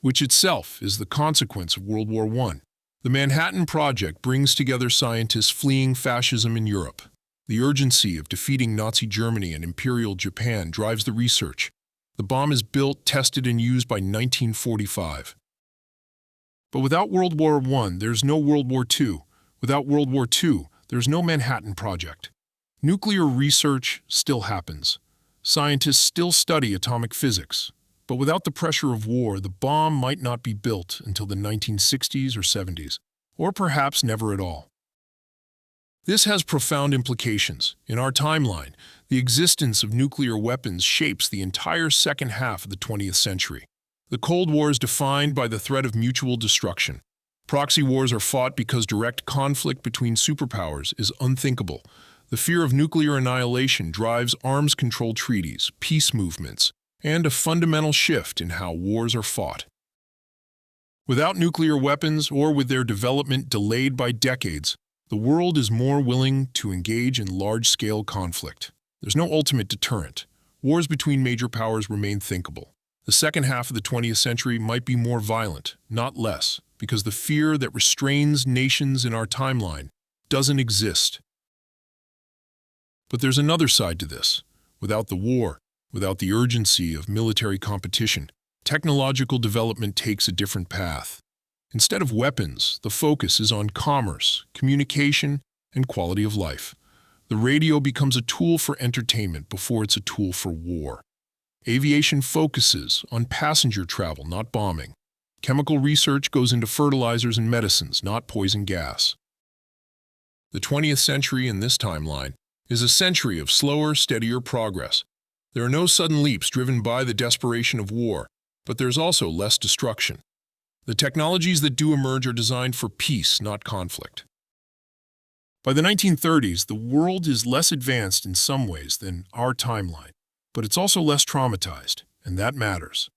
which itself is the consequence of World War I. The Manhattan Project brings together scientists fleeing fascism in Europe. The urgency of defeating Nazi Germany and Imperial Japan drives the research. The bomb is built, tested, and used by 1945. But without World War I, there's no World War II. Without World War II, there's no Manhattan Project. Nuclear research still happens. Scientists still study atomic physics. But without the pressure of war, the bomb might not be built until the 1960s or 70s, or perhaps never at all. This has profound implications. In our timeline, the existence of nuclear weapons shapes the entire second half of the 20th century. The Cold War is defined by the threat of mutual destruction. Proxy wars are fought because direct conflict between superpowers is unthinkable. The fear of nuclear annihilation drives arms control treaties, peace movements, and a fundamental shift in how wars are fought. Without nuclear weapons, or with their development delayed by decades, the world is more willing to engage in large-scale conflict. There's no ultimate deterrent. Wars between major powers remain thinkable. The second half of the 20th century might be more violent, not less, because the fear that restrains nations in our timeline doesn't exist. But there's another side to this. Without the war, without the urgency of military competition, technological development takes a different path. Instead of weapons, the focus is on commerce, communication, and quality of life. The radio becomes a tool for entertainment before it's a tool for war. Aviation focuses on passenger travel, not bombing. Chemical research goes into fertilizers and medicines, not poison gas. The 20th century in this timeline is a century of slower, steadier progress. There are no sudden leaps driven by the desperation of war, but there's also less destruction. The technologies that do emerge are designed for peace, not conflict. By the 1930s, the world is less advanced in some ways than our timeline, but it's also less traumatized, and that matters.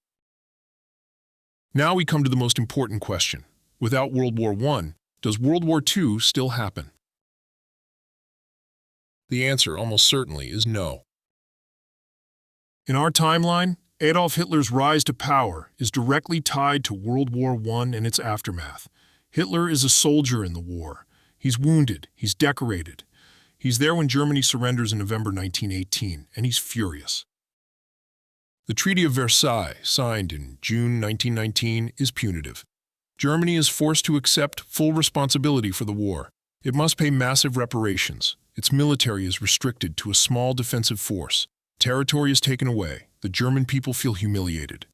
Now we come to the most important question. Without World War I, does World War II still happen? The answer almost certainly is no. In our timeline, Adolf Hitler's rise to power is directly tied to World War I and its aftermath. Hitler is a soldier in the war. He's wounded, he's decorated. He's there when Germany surrenders in November 1918, and he's furious. The Treaty of Versailles, signed in June 1919, is punitive. Germany is forced to accept full responsibility for the war. It must pay massive reparations. Its military is restricted to a small defensive force. Territory is taken away. The German people feel humiliated.